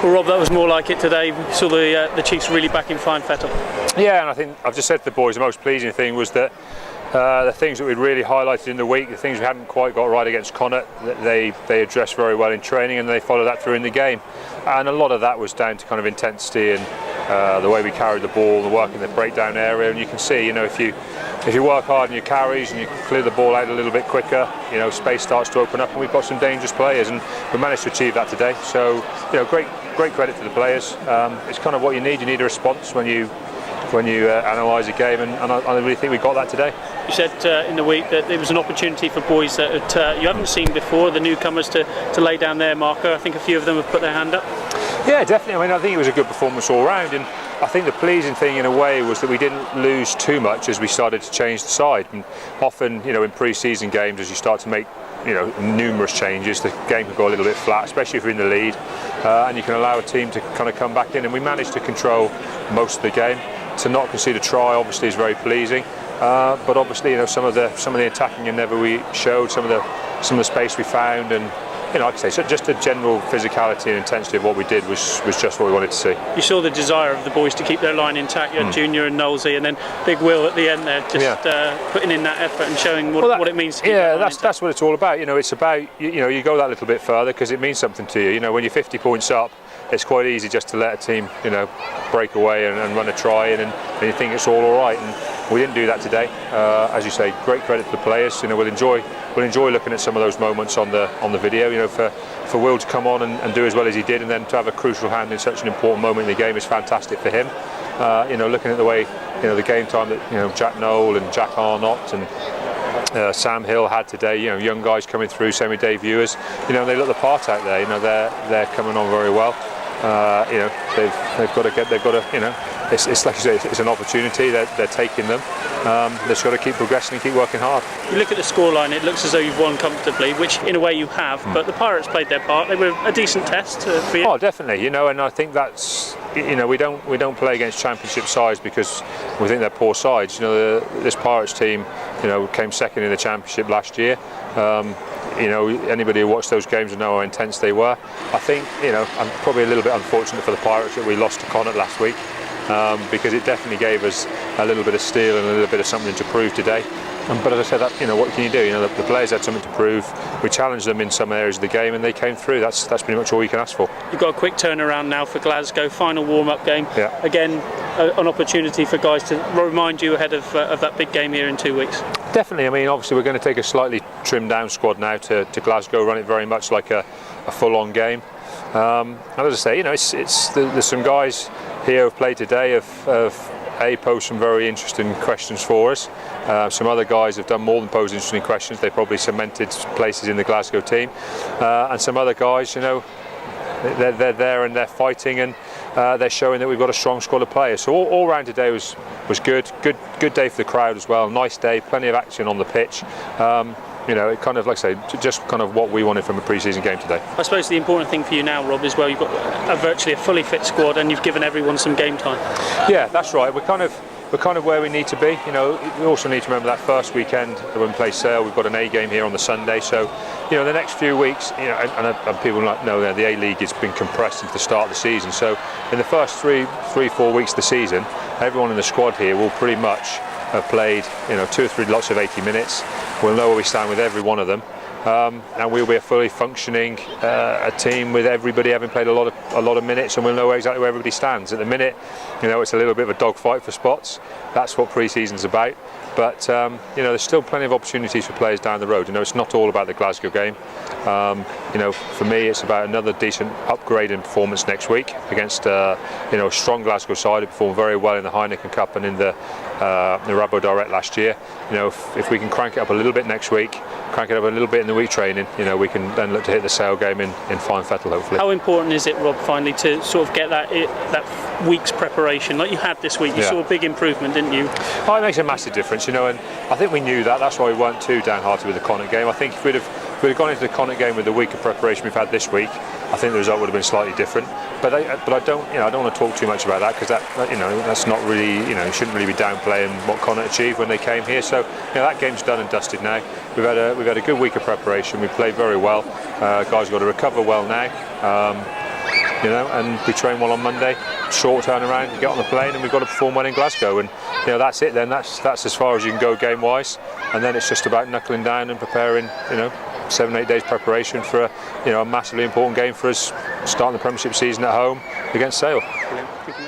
Well, Rob, that was more like it today. We saw the Chiefs really back in fine fettle. Yeah, and I think I've just said to the boys the most pleasing thing was that the things that we'd really highlighted in the week, the things we hadn't quite got right against Connacht, they addressed very well in training, and they followed that through in the game. And a lot of that was down to kind of intensity and the way we carried the ball, the work in the breakdown area. And you can see, if you work hard in your carries and you clear the ball out a little bit quicker, space starts to open up, and we've got some dangerous players, and we managed to achieve that today. So, great credit to the players. It's kind of what you need. You need a response when you analyse a game, and I really think we got that today. You said in the week that it was an opportunity for boys that you haven't seen before, the newcomers, to lay down their marker. I think a few of them have put their hand up. Yeah, definitely. I think it was a good performance all round, and I think the pleasing thing in a way was that we didn't lose too much as we started to change the side. And often, in pre-season games, as you start to make numerous changes, the game can go a little bit flat, especially if you're in the lead, and you can allow a team to kind of come back in, and we managed to control most of the game. To not concede a try obviously is very pleasing, but obviously some of the attacking endeavour we showed, some of the space we found, and like I say, so just the general physicality and intensity of what we did was just what we wanted to see. You saw the desire of the boys to keep their line intact. You had Junior and Knowlesy, and then Big Will at the end there, just putting in that effort and showing what it means to keep that line intact. That's what it's all about. It's about you go that little bit further because it means something to you. When you're 50 points up, it's quite easy just to let a team break away and run a try and you think it's all right, and we didn't do that today. As you say, great credit to the players. We'll enjoy looking at some of those moments on the video. For Will to come on and do as well as he did, and then to have a crucial hand in such an important moment in the game is fantastic for him. Looking at the way the game time that Jack Noel and Jack Arnott and Sam Hill had today, young guys coming through, same with Dave Viewers, they look the part out there. They're coming on very well. They've got to it's like you say, it's an opportunity. They're taking them. They've just got to keep progressing and keep working hard. You look at the scoreline, it looks as though you've won comfortably, which in a way you have, but the Pirates played their part. They were a decent test for you. Oh, definitely. And I think that's we don't play against championship sides because we think they're poor sides. This Pirates team came second in the championship last year. Anybody who watched those games will know how intense they were. I think I'm probably a little bit unfortunate for the Pirates that we lost to Connacht last week, because it definitely gave us a little bit of steel and a little bit of something to prove today. But as I said, what can you do? The players had something to prove. We challenged them in some areas of the game, and they came through. That's pretty much all you can ask for. You've got a quick turnaround now for Glasgow. Final warm-up game. Yeah. Again, an opportunity for guys to remind you ahead of that big game here in 2 weeks. Definitely. Obviously we're going to take a slightly trimmed down squad now to Glasgow, run it very much like a full-on game. And as I say, there's some guys here who've played today have posed some very interesting questions for us. Some other guys have done more than pose interesting questions. They probably cemented places in the Glasgow team, and some other guys, they're there and they're fighting, and they're showing that we've got a strong squad of players. So all round today was good day for the crowd as well. Nice day, plenty of action on the pitch. It kind of, like I say, just kind of what we wanted from a pre-season game today. I suppose the important thing for you now, Rob, is you've got virtually a fully fit squad, and you've given everyone some game time. Yeah, that's right. We're kind of where we need to be. We also need to remember that first weekend when we play Sale, we've got an A game here on the Sunday. So, the next few weeks, and people know that the A-League has been compressed into the start of the season. So, in the first 3-4 weeks of the season, everyone in the squad here will pretty much have played 2 or 3 lots of 80 minutes. We'll know where we stand with every one of them, and we'll be a fully functioning a team with everybody having played a lot of minutes, and we'll know exactly where everybody stands. At the minute, it's a little bit of a dogfight for spots. That's what pre-season's about. But there's still plenty of opportunities for players down the road. It's not all about the Glasgow game. For me, it's about another decent upgrade in performance next week against a strong Glasgow side who performed very well in the Heineken Cup and in the Rabo Direct last year. If we can crank it up a little bit next week, crank it up a little bit in the week training, we can then look to hit the Sale game in fine fettle, hopefully. How important is it, Rob, finally to sort of get that week's preparation like you had this week? You saw a big improvement, didn't you? Oh, it makes a massive difference, and I think we knew that. That's why we weren't too downhearted with the Connacht game. I think if we'd have gone into the Connacht game with the week of preparation we've had this week, I think the result would have been slightly different. But I don't want to talk too much about that, because that's not really, you shouldn't really be downplaying what Connacht achieved when they came here. So that game's done and dusted now. We've had a good week of preparation. We've played very well. Guys have got to recover well now. you know, and we train well on Monday, short turnaround, get on the plane, and we've got to perform well in Glasgow, and you know, that's it then. That's as far as you can go game wise, and then it's just about knuckling down and preparing, you know, 7-8 days preparation for a massively important game for us, starting the Premiership season at home against Sale. Brilliant.